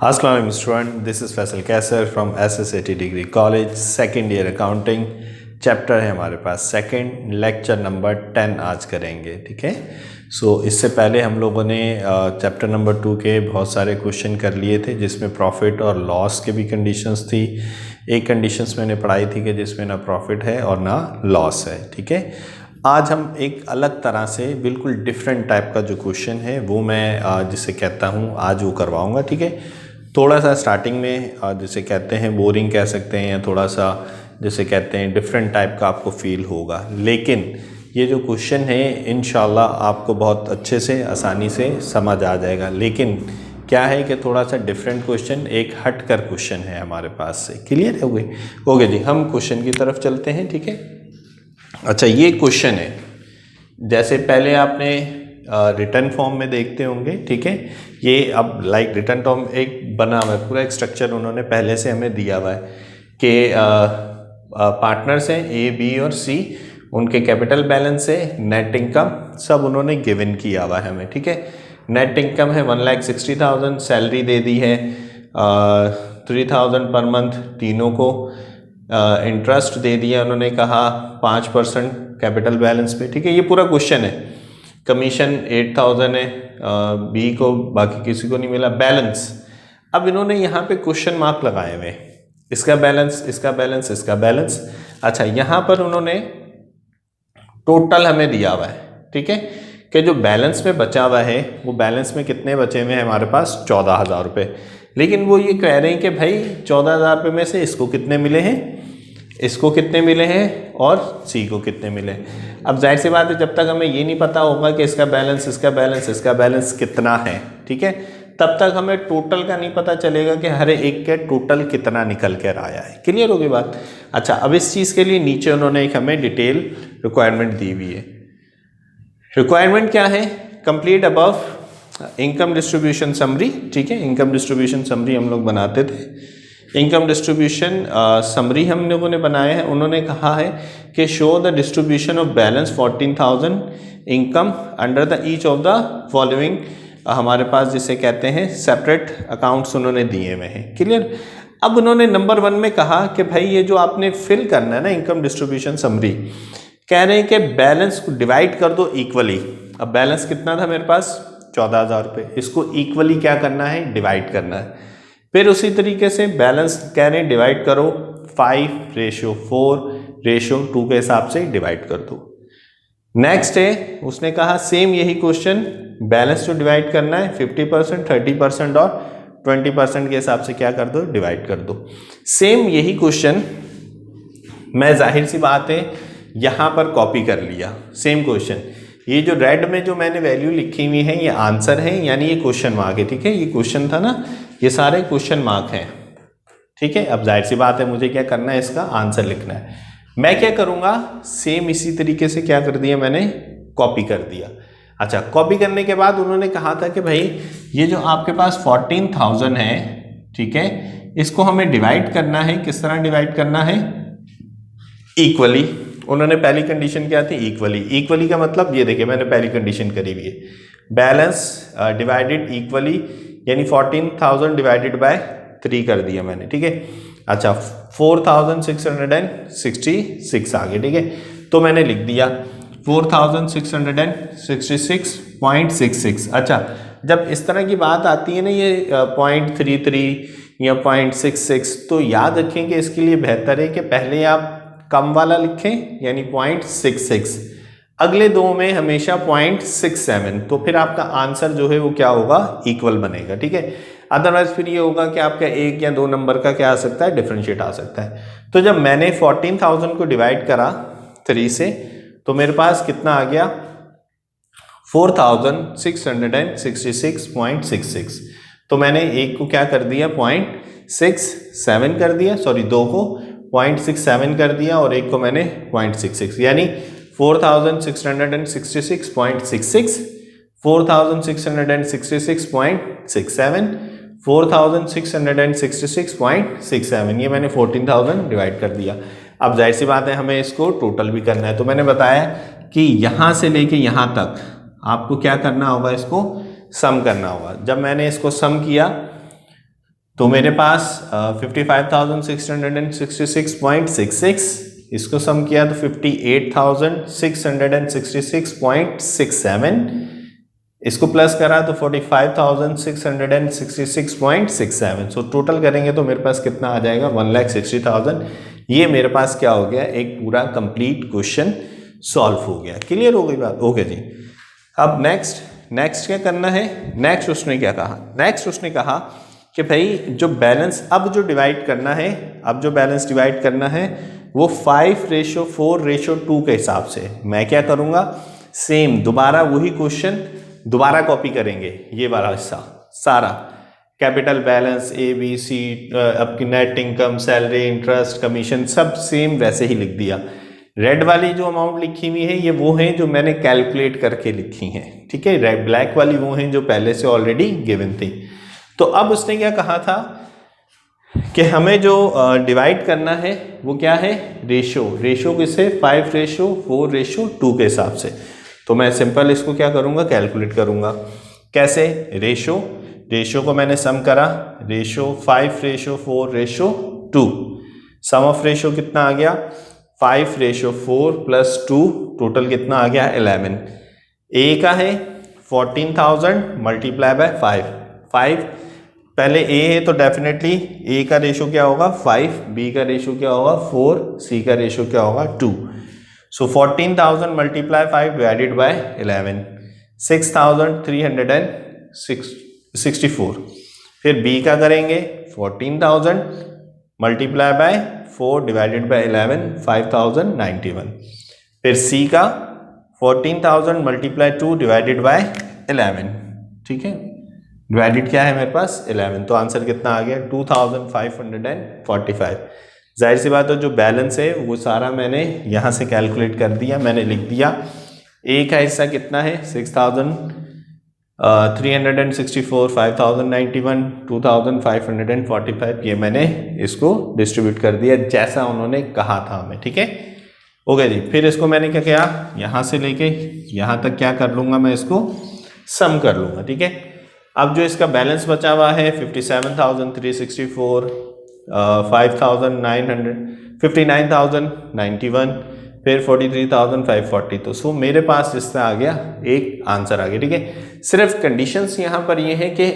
Assalamu alaikum student, this is Faisal Kaisar from SSAT Degree College, second year accounting chapter है हमारे पास second, lecture number 10 आज करेंगे। ठीक है, इससे पहले हम लोगों ने चैप्टर नंबर 2 के बहुत सारे क्वेश्चन कर लिए थे जिसमें प्रॉफिट और लॉस के भी कंडीशंस थी। एक कंडीशंस मैंने पढ़ाई थी कि जिसमें ना प्रॉफिट है और ना लॉस है। ठीक है, आज हम एक अलग तरह से बिल्कुल डिफरेंट टाइप का जो क्वेश्चन है वो मैं जिसे कहता हूँ आज वो करवाऊँगा। ठीक है, थोड़ा सा स्टार्टिंग में जिसे कहते हैं बोरिंग कह सकते हैं या थोड़ा सा जिसे कहते हैं डिफरेंट टाइप का आपको फील होगा, लेकिन ये जो क्वेश्चन है इंशाल्लाह आपको बहुत अच्छे से आसानी से समझ आ जाएगा। लेकिन क्या है कि थोड़ा सा डिफरेंट क्वेश्चन, एक हट कर क्वेश्चन है हमारे पास से। क्लियर है? ओके जी, हम क्वेश्चन की तरफ चलते हैं। ठीक है, अच्छा ये क्वेश्चन है जैसे पहले आपने रिटर्न फॉर्म में देखते होंगे। ठीक है, ये अब लाइक रिटर्न फॉर्म एक बना हुआ है, पूरा एक स्ट्रक्चर उन्होंने पहले से हमें दिया हुआ है कि पार्टनर्स हैं ए बी और सी, उनके कैपिटल बैलेंस है, नेट इनकम सब उन्होंने गिवन किया हुआ है हमें। ठीक है, नेट इनकम है 1,60,000, सैलरी दे दी है 3,000 पर मंथ तीनों को, इंटरेस्ट दे दिया उन्होंने कहा 5% कैपिटल बैलेंस पे। ठीक है, ये पूरा क्वेश्चन है। कमीशन 8,000 है बी को, बाकी किसी को नहीं मिला। बैलेंस, अब इन्होंने यहाँ पे क्वेश्चन मार्क लगाए हुए, इसका बैलेंस, इसका बैलेंस, इसका बैलेंस। अच्छा, यहाँ पर उन्होंने टोटल हमें दिया हुआ है। ठीक है, कि जो बैलेंस में बचा हुआ है वो बैलेंस में कितने बचे हुए हैं हमारे पास 14,000 रुपये। लेकिन वो ये कह रहे हैं कि भाई 14,000 रुपये में से इसको कितने मिले हैं, इसको कितने मिले हैं और सी को कितने मिले। अब जाहिर सी बात है जब तक हमें ये नहीं पता होगा कि इसका बैलेंस, इसका बैलेंस, इसका बैलेंस कितना है, ठीक है, तब तक हमें टोटल का नहीं पता चलेगा कि हर एक के टोटल कितना निकल कर आया है। क्लियर होगी बात? अच्छा, अब इस चीज़ के लिए नीचे उन्होंने एक हमें डिटेल रिक्वायरमेंट दी हुई है। रिक्वायरमेंट क्या है? Complete above income distribution summary. ठीक है, इनकम डिस्ट्रीब्यूशन समरी हम लोग बनाते थे। इनकम डिस्ट्रीब्यूशन समरी हम लोगों ने बनाया है। उन्होंने कहा है कि show the distribution of balance 14,000 income under the each of the following, हमारे पास जिसे कहते हैं सेपरेट अकाउंट्स उन्होंने दिए हुए हैं। क्लियर? अब उन्होंने नंबर 1 में कहा कि भाई ये जो आपने फिल करना है ना इनकम डिस्ट्रीब्यूशन समरी, कह रहे हैं कि बैलेंस को डिवाइड कर दो इक्वली। अब बैलेंस कितना था मेरे पास 14,000 रुपये, इसको इक्वली क्या करना है, डिवाइड करना है। फिर उसी तरीके से बैलेंस कह रहे हैं डिवाइड करो 5:4:2 के हिसाब से डिवाइड कर दो। नेक्स्ट है उसने कहा सेम यही क्वेश्चन, बैलेंस जो डिवाइड करना है 50%, 30% और 20% के हिसाब से क्या कर दो, डिवाइड कर दो। सेम यही क्वेश्चन मैं जाहिर सी बात है यहाँ पर कॉपी कर लिया। सेम क्वेश्चन, ये जो रेड में जो मैंने वैल्यू लिखी हुई है ये आंसर है, यानी ये क्वेश्चन मार्क है। ठीक है, ये क्वेश्चन था ना, ये सारे क्वेश्चन मार्क हैं। ठीक है, अब जाहिर सी बात है मुझे क्या करना है, इसका आंसर लिखना है। मैं क्या करूँगा, सेम इसी तरीके से क्या कर दिया मैंने, कॉपी कर दिया। अच्छा, कॉपी करने के बाद उन्होंने कहा था कि भाई ये जो आपके पास 14,000 है, ठीक है, इसको हमें डिवाइड करना है। किस तरह डिवाइड करना है? इक्वली। उन्होंने पहली कंडीशन क्या थी, इक्वली। इक्वली का मतलब ये देखिए मैंने पहली कंडीशन करी हुई है, बैलेंस डिवाइडेड इक्वली, यानी 14,000 डिवाइडेड बाय 3 कर दिया मैंने। ठीक है, अच्छा 4,666 आ गए। ठीक है, तो मैंने लिख दिया 4,666.66। अच्छा, जब इस तरह की बात आती है ना, ये 0.33 या 0.66, तो याद रखें कि इसके लिए बेहतर है कि पहले आप कम वाला लिखें यानी 0.66, अगले दो में हमेशा 0.67, तो फिर आपका आंसर जो है वो क्या होगा, इक्वल बनेगा। ठीक है, अदरवाइज फिर ये होगा कि आपका 1 या 2 नंबर का क्या आ सकता है, डिफरेंशिएट आ सकता है। तो जब मैंने 14,000 को डिवाइड करा 3 से, तो मेरे पास कितना आ गया 4,666.66। तो मैंने एक को क्या कर दिया 0.67 कर दिया, सॉरी 2 को 0.67 कर दिया और एक को मैंने 0.66, यानी 4,666.66, 4,666.67, 4,666.67, ये मैंने 14,000 डिवाइड कर दिया। अब जाहिर सी बात है हमें इसको टोटल भी करना है, तो मैंने बताया कि यहाँ से लेके यहाँ तक आपको क्या करना होगा, इसको सम करना होगा। जब मैंने इसको सम किया तो मेरे पास 55,666.66, इसको सम किया तो 58,666.67, इसको प्लस करा तो 45,666.67। सो टोटल करेंगे तो मेरे पास कितना आ जाएगा 1,60,000। ये मेरे पास क्या हो गया, एक पूरा कंप्लीट क्वेश्चन सॉल्व हो गया। क्लियर हो गई बात? ओके जी। अब नेक्स्ट क्या करना है? नेक्स्ट उसने क्या कहा? नेक्स्ट उसने कहा कि भाई जो बैलेंस अब जो डिवाइड करना है, अब जो बैलेंस डिवाइड करना है वो 5:4:2 के हिसाब से। मैं क्या करूँगा, सेम दोबारा वही क्वेश्चन दोबारा कॉपी करेंगे। ये वाला हिस्सा सारा कैपिटल बैलेंस ABC, आपकी net income, salary, interest, commission सब सेम वैसे ही लिख दिया। रेड वाली जो अमाउंट लिखी हुई है ये वो हैं जो मैंने कैलकुलेट करके लिखी हैं, ठीक है। रेड ब्लैक वाली वो हैं जो पहले से ऑलरेडी गिवन थी। तो अब उसने क्या कहा था कि हमें जो डिवाइड करना है वो क्या है, रेशो किससे, 5:4:2 के हिसाब से। तो मैं सिंपल इसको क्या करूँगा, कैलकुलेट करूँगा। कैसे? रेशो को मैंने सम करा, रेशो 5:4:2, सम ऑफ रेशो कितना आ गया 5:4 + 2, टोटल कितना आ गया 11। ए का है 14,000 × 5 पहले ए है तो डेफिनेटली ए का रेशो क्या होगा 5, बी का रेशो क्या होगा 4, सी का रेशो क्या होगा 2। सो 14,000 × 5 डिवाइडेड बाय 11, 6,364। फिर बी का करेंगे 14,000 × 4 डिवाइडेड बाय 11, 5,091। फिर सी का 14,000 × 2 डिवाइडेड बाय 11, ठीक है। डिवाइडेड क्या है मेरे पास 11, तो आंसर कितना आ गया 2,545। जाहिर सी बात है जो बैलेंस है वो सारा मैंने यहाँ से कैलकुलेट कर दिया, मैंने लिख दिया। ए का हिस्सा कितना है 6,364, 5,091, 2,545, ये मैंने इसको डिस्ट्रीब्यूट कर दिया जैसा उन्होंने कहा था हमें, ठीक है। ओके जी। फिर इसको मैंने क्या किया, यहाँ से लेके यहाँ तक क्या कर लूँगा, मैं इसको सम कर लूँगा, ठीक है। अब जो इसका बैलेंस बचा हुआ है 57,364, 5,900, 59,091, फिर 43,540। तो सो मेरे पास इससे आ गया एक आंसर आ गया, ठीक है। सिर्फ कंडीशंस यहाँ पर ये है कि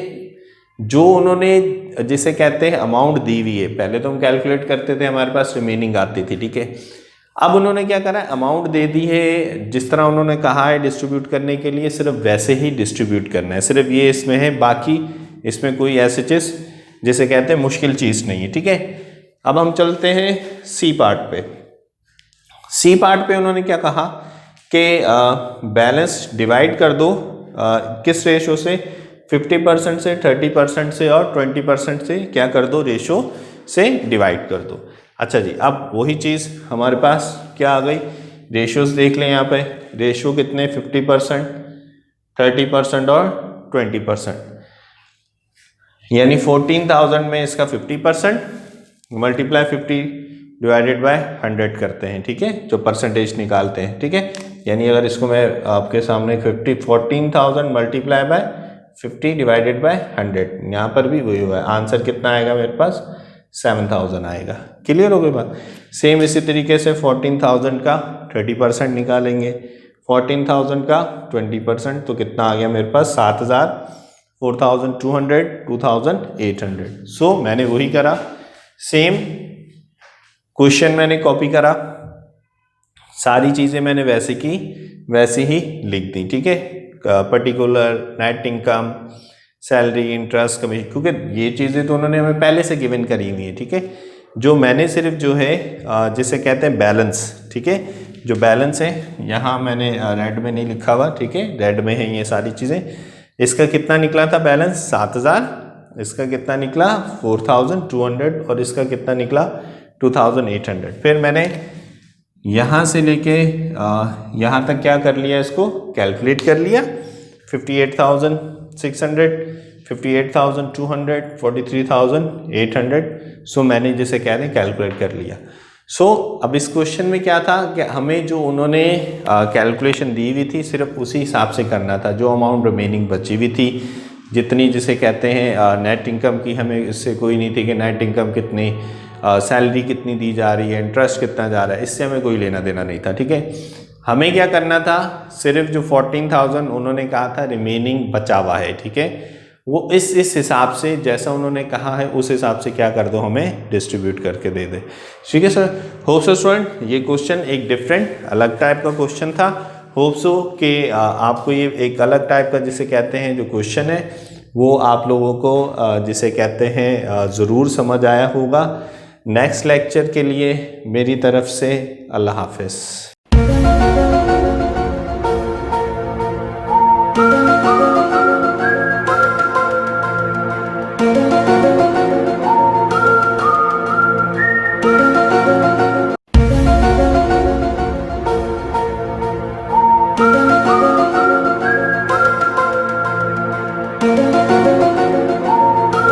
जो उन्होंने जिसे कहते हैं अमाउंट दी हुई है, पहले तो हम कैलकुलेट करते थे हमारे पास रिमेनिंग आती थी, ठीक है। अब उन्होंने क्या करा, अमाउंट दे दी है, जिस तरह उन्होंने कहा है डिस्ट्रीब्यूट करने के लिए सिर्फ वैसे ही डिस्ट्रीब्यूट करना है, सिर्फ ये इसमें है, बाकी इसमें कोई ऐसे चीज़ जिसे कहते हैं मुश्किल चीज़ नहीं है, ठीक है। अब हम चलते हैं सी पार्ट पे। सी पार्ट पे उन्होंने क्या कहा कि बैलेंस डिवाइड कर दो किस रेशो से, 50% से, 30% से और 20% से क्या कर दो, रेशो से डिवाइड कर दो। अच्छा जी, अब वही चीज़ हमारे पास क्या आ गई, रेशोज देख लें यहाँ पे। रेशो कितने 50%, 30% और 20%, यानी 14,000 में इसका 50% मल्टीप्लाई 50 डिवाइडेड बाय 100 करते हैं, ठीक है, जो परसेंटेज निकालते हैं, ठीक है। यानी अगर इसको मैं आपके सामने 14,000 मल्टीप्लाई बाय 50 डिवाइडेड बाय 100, यहाँ पर भी वही हुआ है। आंसर कितना आएगा मेरे पास 7,000 आएगा। क्लियर हो गई बात। सेम इसी तरीके से 14,000 का 30% निकालेंगे, 14,000 का 20%, तो कितना आ गया मेरे पास 7,000, 4,200, 2,800। सो मैंने वही करा, सेम क्वेश्चन मैंने कॉपी करा, सारी चीज़ें मैंने वैसे की वैसे ही लिख दी, ठीक है। Particular, net income, salary, interest, commission, क्योंकि ये चीज़ें तो उन्होंने हमें पहले से गिवन करी हुई है, ठीक है। जो मैंने सिर्फ जो है जिसे कहते हैं बैलेंस, ठीक है, जो बैलेंस है यहाँ मैंने रेड में नहीं लिखा हुआ, ठीक है, रेड में है ये सारी चीज़ें। इसका कितना निकला था बैलेंस 7,000, इसका कितना निकला 4,200 और इसका कितना निकला 2,800। फिर मैंने यहाँ से लेके यहाँ तक क्या कर लिया, इसको कैलकुलेट कर लिया। 58,600, 58,200, 43,800। सो मैंने जिसे कह रहे हैं कैलकुलेट कर लिया। सो अब इस क्वेश्चन में क्या था कि हमें जो उन्होंने कैलकुलेशन दी हुई थी सिर्फ उसी हिसाब से करना था, जो अमाउंट रिमेनिंग बची हुई थी जितनी जिसे कहते हैं नेट इनकम की, हमें इससे कोई नहीं थी कि नेट इनकम कितनी, सैलरी कितनी दी जा रही है, इंटरेस्ट कितना जा रहा है, इससे हमें कोई लेना देना नहीं था, ठीक है। हमें क्या करना था, सिर्फ जो 14,000 उन्होंने कहा था रिमेनिंग बचा हुआ है, ठीक है, वो इस हिसाब से जैसा उन्होंने कहा है उस हिसाब से क्या कर दो, हमें डिस्ट्रीब्यूट करके दे दे, ठीक है सर। होप सो स्टूडेंट ये क्वेश्चन एक डिफरेंट अलग टाइप का क्वेश्चन था। होप सो कि आपको ये एक अलग टाइप का जिसे कहते हैं जो क्वेश्चन है वो आप लोगों को जिसे कहते हैं ज़रूर समझ आया होगा। नेक्स्ट लेक्चर के लिए मेरी तरफ से अल्लाह हाफिज़।